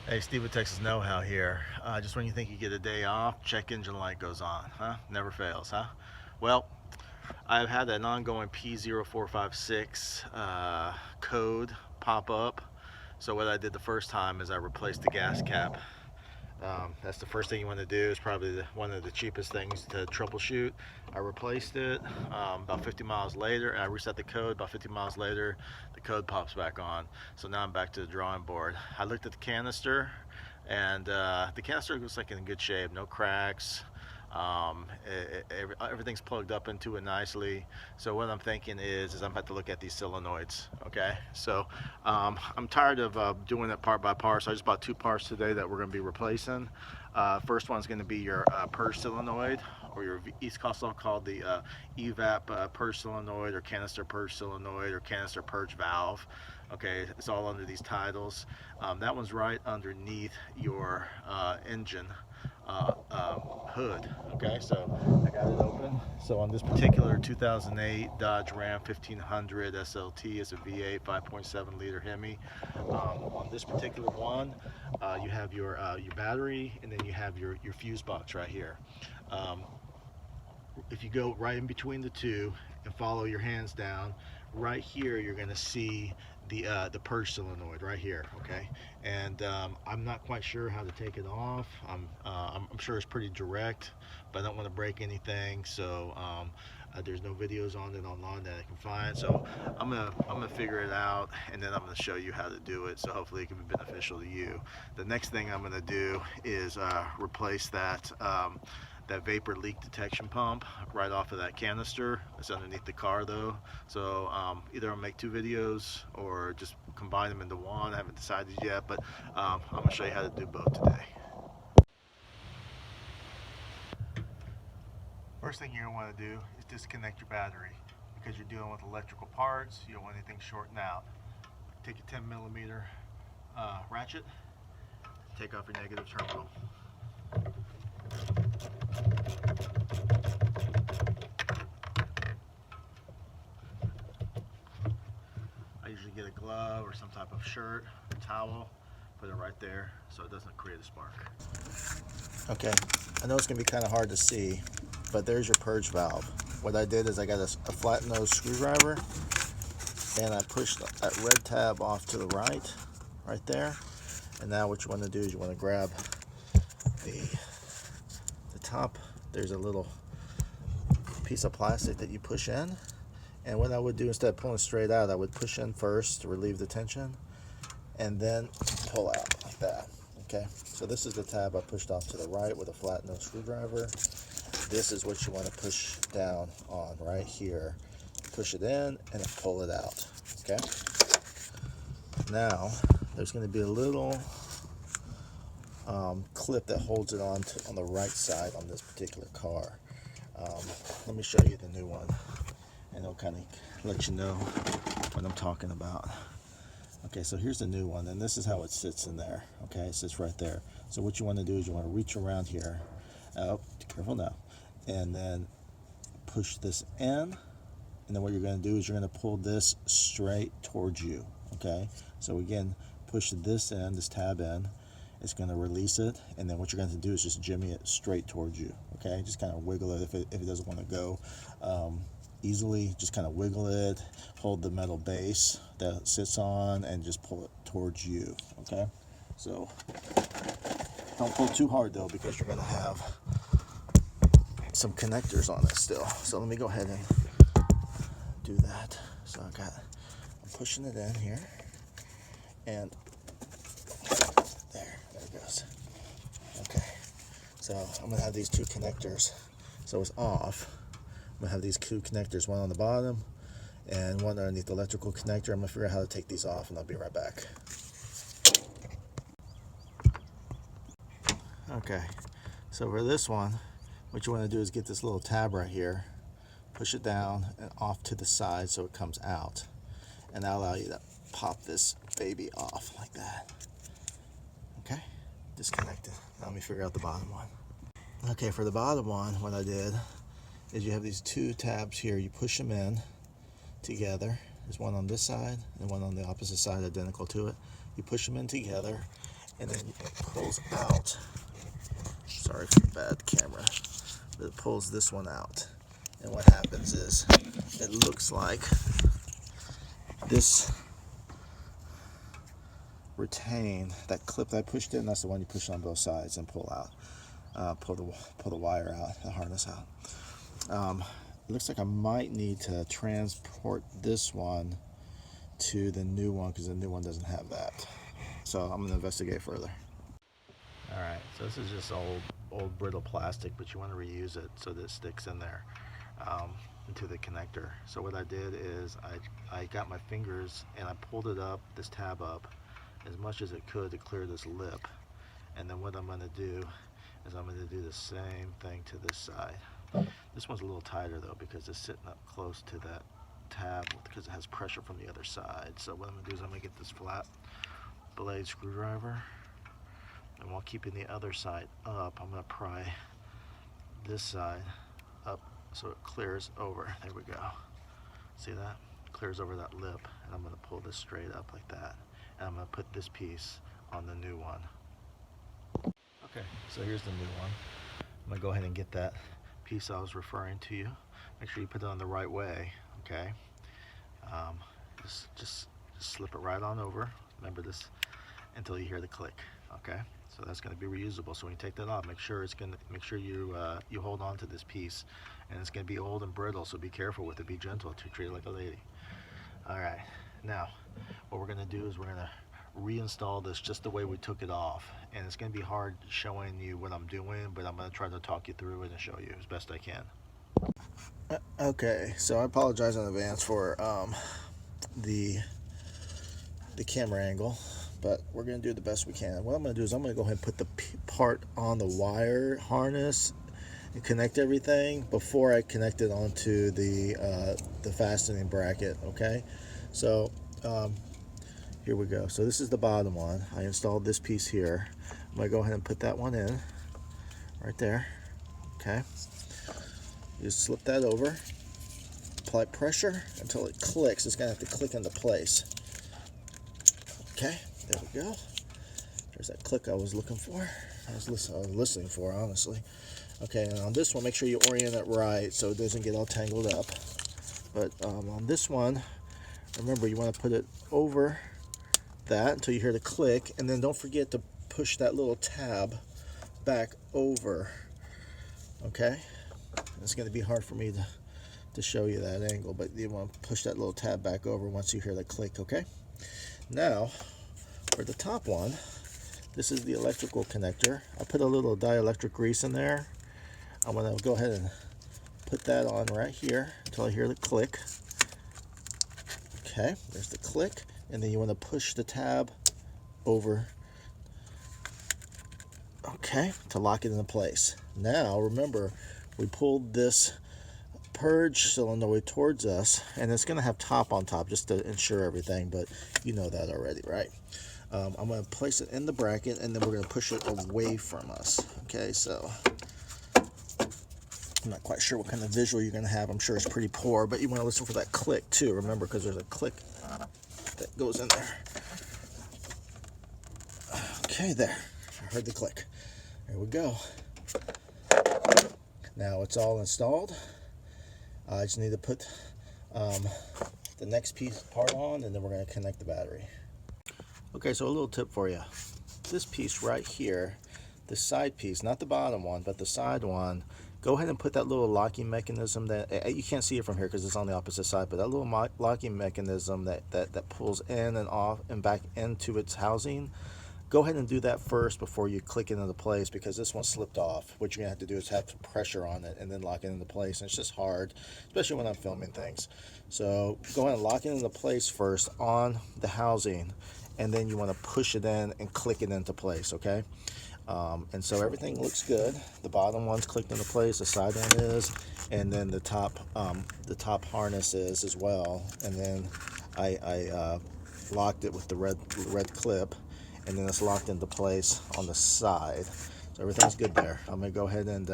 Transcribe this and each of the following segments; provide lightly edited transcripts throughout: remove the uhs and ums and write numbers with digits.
Hey, Steve with Texas KnowHow here. Just when you think you get a day off, check engine light goes on, huh? Never fails, huh? Well, I've had an ongoing P0456 code pop up. So what I did the first time is I replaced the gas cap. That's the first thing you want to do. It's probably one of the cheapest things to troubleshoot. I replaced it about 50 miles later, and I reset the code. About 50 miles later, the code pops back on. So now I'm back to the drawing board. I looked at the canister, and the canister looks like in good shape. No cracks. Everything's plugged up into it nicely. So what I'm thinking is I'm about to look at these solenoids. Okay, so I'm tired of doing it part by part, so I just bought two parts today that we're going to be replacing. First one's going to be your purge solenoid, or your East Coast called the Evap Purge Solenoid, or Canister Purge Solenoid, or Canister Purge Valve. Okay, it's all under these titles. That one's right underneath your engine hood. Okay, so I got it open. So on this particular 2008 Dodge Ram 1500 SLT, it's a V8 5.7 liter HEMI. On this particular one, you have your battery, and then you have your fuse box right here. If you go right in between the two and follow your hands down, right here you're going to see the purge solenoid right here. Okay, and I'm not quite sure how to take it off. I'm sure it's pretty direct, but I don't want to break anything, so there's no videos on it online that I can find, so I'm gonna figure it out, and then I'm gonna show you how to do it, so hopefully it can be beneficial to you. The next thing I'm gonna do is replace that that vapor leak detection pump right off of that canister. It's underneath the car though, so either I'll make two videos or just combine them into one. I haven't decided yet, but I'm gonna show you how to do both today. First thing you're gonna want to do is disconnect your battery, because you're dealing with electrical parts. You don't want anything shorting out. Take a 10mm ratchet, take off your negative terminal. I usually get a glove or some type of shirt, towel, put it right there so it doesn't create a spark. Okay, I know it's going to be kind of hard to see, but there's your purge valve. What I did is I got a flat nose screwdriver, and I pushed that red tab off to the right there. And now what you want to do is you want to grab the top. There's a little piece of plastic that you push in, and what I would do, instead of pulling straight out, I would push in first to relieve the tension and then pull out like that. Okay, so this is the tab I pushed off to the right with a flat nose screwdriver. This is what you want to push down on right here. Push it in and pull it out. Okay, now there's going to be a little clip that holds it on the right side on this particular car. Let me show you the new one, and it'll kind of let you know what I'm talking about. Okay, so here's the new one, and this is how it sits in there. Okay, it sits right there. So what you want to do is you want to reach around here. Oh, careful now. And then push this in, and then what you're going to do is you're going to pull this straight towards you. Okay, so again, push this in, this tab in. It's going to release it, and then what you're going to do is just jimmy it straight towards you. Okay, just kind of wiggle it if it doesn't want to go easily. Just kind of wiggle it, hold the metal base that it sits on, and just pull it towards you. Okay, so don't pull too hard though, because you're going to have some connectors on it still. So let me go ahead and do that. So I'm pushing it in here, and there it goes. Okay, so I'm gonna have these two connectors. So it's off. I'm gonna have these two connectors, one on the bottom and one underneath the electrical connector. I'm gonna figure out how to take these off, and I'll be right back. Okay, so for this one, what you want to do is get this little tab right here, push it down and off to the side so it comes out, and that'll allow you to pop this baby off like that. Okay, disconnected. Now let me figure out the bottom one. Okay, for the bottom one, what I did is you have these two tabs here. You push them in together. There's one on this side and one on the opposite side identical to it. You push them in together, and then it pulls out. Sorry for the bad camera, but it pulls this one out. And what happens is, it looks like this retain, that clip that I pushed in, that's the one you push on both sides and pull out, pull the wire out, the harness out. It looks like I might need to transport this one to the new one because the new one doesn't have that. So I'm going to investigate further. Alright, so this is just old brittle plastic, but you want to reuse it so that it sticks in there into the connector. So what I did is I got my fingers and I pulled it up, this tab up, as much as it could to clear this lip. And then what I'm going to do is I'm going to do the same thing to this side. This one's a little tighter though because it's sitting up close to that tab because it has pressure from the other side. So what I'm going to do is I'm going to get this flat blade screwdriver, and while keeping the other side up, I'm going to pry this side up so it clears over. There we go. See that? Clears over that lip, and I'm going to pull this straight up like that. And I'm going to put this piece on the new one. Okay, so here's the new one. I'm going to go ahead and get that piece I was referring to you. Make sure you put it on the right way, okay? Just slip it right on over. Remember this until you hear the click, okay? So that's going to be reusable. So when you take that off, make sure you hold on to this piece, and it's going to be old and brittle. So be careful with it. Be gentle. Treat it like a lady. All right. Now, what we're going to do is we're going to reinstall this just the way we took it off, and it's going to be hard showing you what I'm doing, but I'm going to try to talk you through it and show you as best I can. Okay, so I apologize in advance for the camera angle, but we're going to do the best we can. What I'm going to do is I'm going to go ahead and put the part on the wire harness and connect everything before I connect it onto the fastening bracket. Okay, so here we go. So this is the bottom one. I installed this piece here. I'm going to go ahead and put that one in right there. Okay, just slip that over, apply pressure until it clicks. It's going to have to click into place. Okay, there we go. There's that click I was looking for. I was listening for, honestly. Okay, and on this one, make sure you orient it right so it doesn't get all tangled up. But on this one, remember you want to put it over that until you hear the click, and then don't forget to push that little tab back over. Okay, it's going to be hard for me to show you that angle, but you want to push that little tab back over once you hear the click. Okay, now for the top one, this is the electrical connector. I put a little dielectric grease in there. I'm going to go ahead and put that on right here until I hear the click. Okay, there's the click, and then you want to push the tab over, okay, to lock it into place. Now remember, we pulled this purge solenoid towards us, and it's going to have top on top just to ensure everything, but you know that already, right? I'm going to place it in the bracket, and then we're going to push it away from us. Okay, so I'm not quite sure what kind of visual you're going to have. I'm sure it's pretty poor, but you want to listen for that click too, remember, because there's a click that goes in there. Okay, there. I heard the click. There we go. Now it's all installed. I just need to put the next part on, and then we're going to connect the battery. Okay, so a little tip for you. This piece right here, the side piece, not the bottom one, but the side one, go ahead and put that little locking mechanism that, you can't see it from here because it's on the opposite side, but that little locking mechanism that pulls in and off and back into its housing, go ahead and do that first before you click it into place, because this one slipped off. What you're going to have to do is have some pressure on it and then lock it into place, and it's just hard, especially when I'm filming things. So go ahead and lock it into place first on the housing, and then you want to push it in and click it into place, okay? And so everything looks good. The bottom one's clicked into place, the side one is, and then the top harness is as well. And then I locked it with the red clip, and then it's locked into place on the side. So everything's good there. I'm gonna go ahead and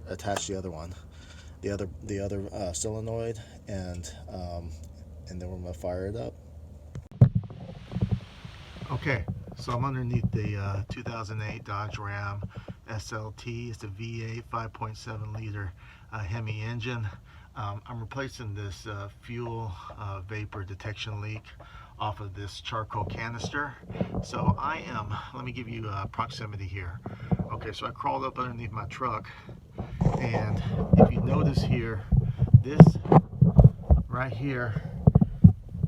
attach the other one, the other solenoid, and then we're gonna fire it up. Okay, So I'm underneath the 2008 Dodge Ram SLT. It's a V8 5.7 liter HEMI engine. I'm replacing this fuel vapor detection leak off of this charcoal canister. So let me give you proximity here. Okay, so I crawled up underneath my truck, and if you notice here, this right here,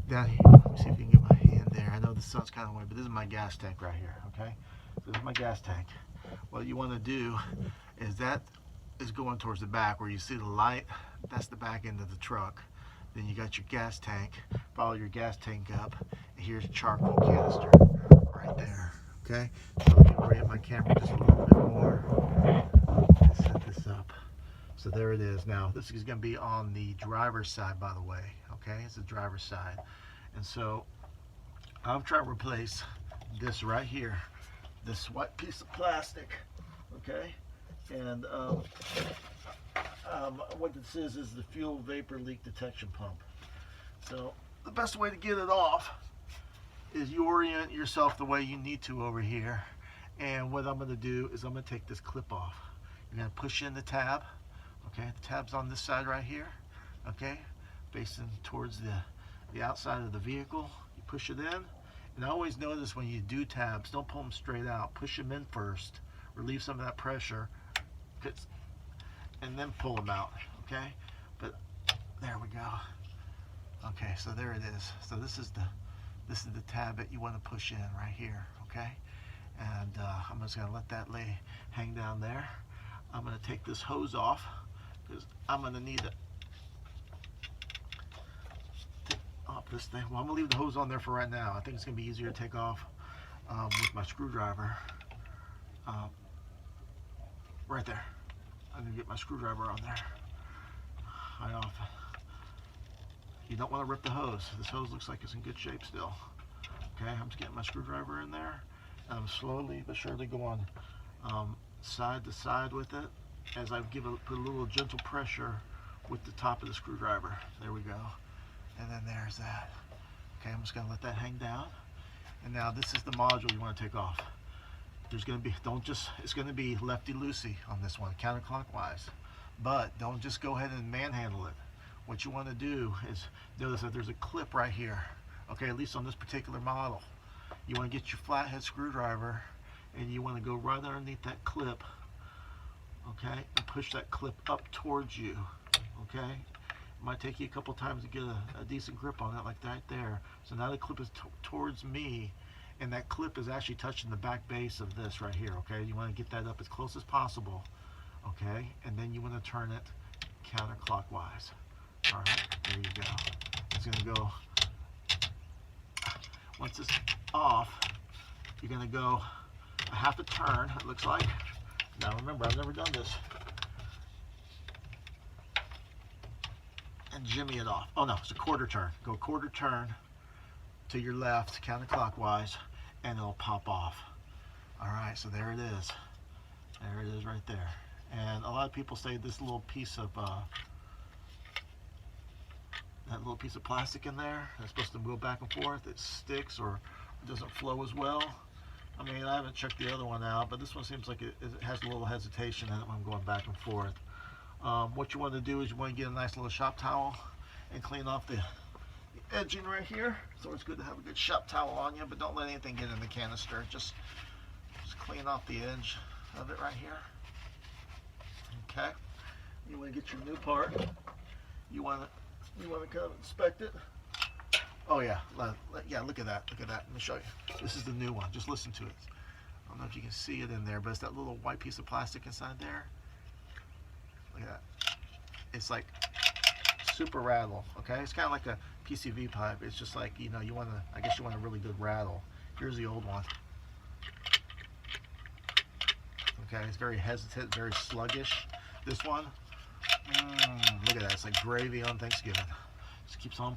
down here, let me see if you can get my hand there. I know the sun's kind of away, but this is my gas tank right here, okay? So this is my gas tank. What you want to do is that is going towards the back where you see the light. That's the back end of the truck. Then you got your gas tank. Follow your gas tank up, and here's a charcoal canister right there, okay? So let me orient my camera just a little bit more and set this up. So there it is. Now this is going to be on the driver's side, by the way, okay? It's the driver's side. And so I've tried to replace this right here, this white piece of plastic, okay? And what this is the fuel vapor leak detection pump. So the best way to get it off is you orient yourself the way you need to over here. And what I'm going to do is I'm going to take this clip off. You're going to push in the tab. Okay, the tab's on this side right here. Okay, facing towards the outside of the vehicle. You push it in. And I always notice when you do tabs, don't pull them straight out. Push them in first. Relieve some of that pressure. And then pull them out. Okay, but there we go. Okay, so there it is. So this is the tab that you want to push in right here. Okay, and I'm just gonna let that hang down there. I'm gonna take this hose off because I'm gonna need it. Take off this thing. Well, I'm gonna leave the hose on there for right now. I think it's gonna be easier to take off with my screwdriver. Right there. I'm gonna get my screwdriver on there. You don't want to rip the hose. This hose looks like it's in good shape still. Okay, I'm just getting my screwdriver in there, and I'm slowly but surely going side to side with it as I put a little gentle pressure with the top of the screwdriver. There we go. And then there's that. Okay, I'm just gonna let that hang down. And now this is the module you want to take off. There's gonna be, it's gonna be lefty-loosey on this one, counterclockwise. But don't just go ahead and manhandle it. What you want to do is notice that there's a clip right here. Okay, at least on this particular model. You want to get your flathead screwdriver and you want to go right underneath that clip, okay, and push that clip up towards you, okay? It might take you a couple times to get a decent grip on it, like right there. So now the clip is towards me, and that clip is actually touching the back base of this right here, okay? You want to get that up as close as possible, okay? And then you want to turn it counterclockwise. All right, there you go. It's going to go, once it's off, you're going to go a half a turn, it looks like. Now remember, I've never done this. And jimmy it off. Oh no, it's a quarter turn. Go a quarter turn to your left, counterclockwise, and it'll pop off. All right, so there it is. There it is right there. And a lot of people say this little piece of that little piece of plastic in there that's supposed to move back and forth, it sticks or doesn't flow as well. I mean, I haven't checked the other one out, but this one seems like it has a little hesitation in it when I'm going back and forth. What you want to do is you want to get a nice little shop towel and clean off the edging right here. So it's good to have a good shop towel on you, but don't let anything get in the canister. Just clean off the edge of it right here. Okay. You want to get your new part. You want to kind of inspect it. Oh yeah, yeah, look at that, look at that. Let me show you. This is the new one, just listen to it. I don't know if you can see it in there, but it's that little white piece of plastic inside there. Look at that. It's like super rattle, okay? It's kind of like a PCV pipe. It's just like, you know, I guess you want a really good rattle. Here's the old one. Okay, it's very hesitant, very sluggish. This one, look at that, it's like gravy on Thanksgiving. Just keeps on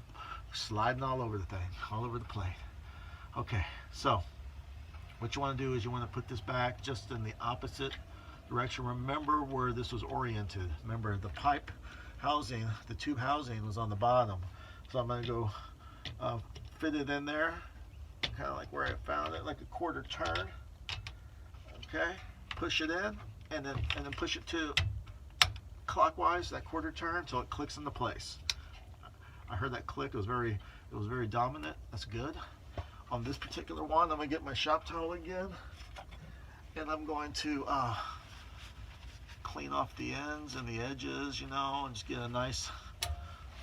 sliding all over the thing, all over the plate. Okay, so what you want to do is you want to put this back just in the opposite direction. Remember where this was oriented. Remember the pipe housing, the tube housing was on the bottom. So I'm going to go fit it in there kind of like where I found it, like a quarter turn. Okay, push it in, and then push it to clockwise, that quarter turn, until it clicks into place. I heard that click. It was very dominant. That's good. On this particular one, I'm gonna get my shop towel again, and I'm going to clean off the ends and the edges, you know, and just get a nice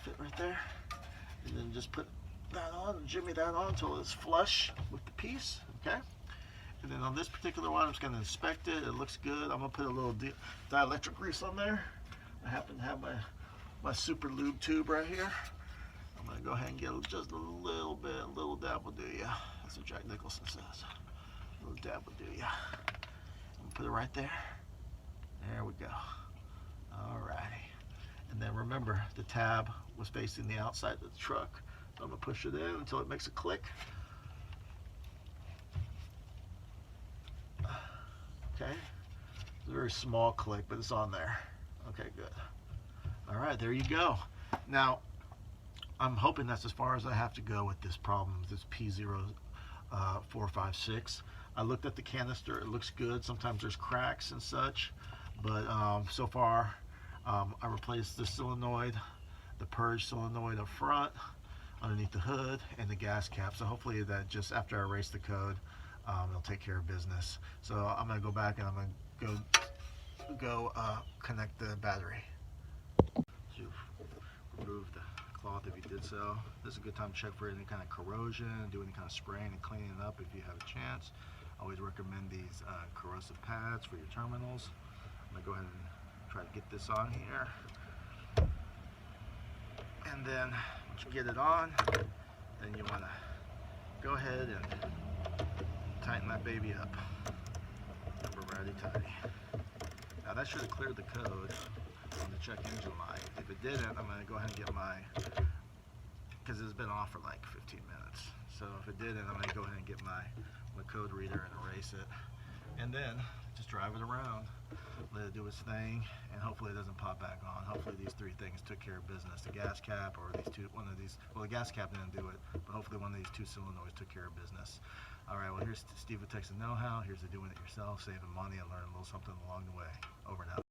fit right there. And then just put that on and jimmy that on until it's flush with the piece. Okay. And then on this particular one, I'm just going to inspect it. It looks good. I'm going to put a little dielectric grease on there. I happen to have my super lube tube right here. I'm going to go ahead and get just a little bit, a little dab will do ya. That's what Jack Nicholson says. A little dab will do ya. I'm going to put it right there. There we go. Alrighty. And then remember, the tab was facing the outside of the truck. So I'm going to push it in until it makes a click. Okay. It's a very small click, but it's on there. Okay, good. Alright, there you go. Now, I'm hoping that's as far as I have to go with this problem, this P0456. I looked at the canister. It looks good. Sometimes there's cracks and such. But so far, I replaced the solenoid, the purge solenoid up front, underneath the hood, and the gas cap. So hopefully that just after I erase the code, it'll take care of business. So I'm going to go back and I'm going to go connect the battery. So you've removed the cloth if you did so. This is a good time to check for any kind of corrosion, do any kind of spraying and cleaning it up if you have a chance. I always recommend these corrosive pads for your terminals. I'm going to go ahead and try to get this on here. And then once you get it on, then you want to go ahead and tighten that baby up. Remember, righty-tighty. Now that should have cleared the code on the check engine light. If it didn't, I'm going to go ahead and get my, because it's been off for like 15 minutes. So if it didn't, I'm going to go ahead and get my code reader and erase it. And then just drive it around, let it do its thing, and hopefully it doesn't pop back on. Hopefully these three things took care of business. The gas cap or the gas cap didn't do it, but hopefully one of these two solenoids took care of business. Alright, well here's Steve with KnowHow. Here's to doing it yourself, saving money, and learning a little something along the way. Over and out.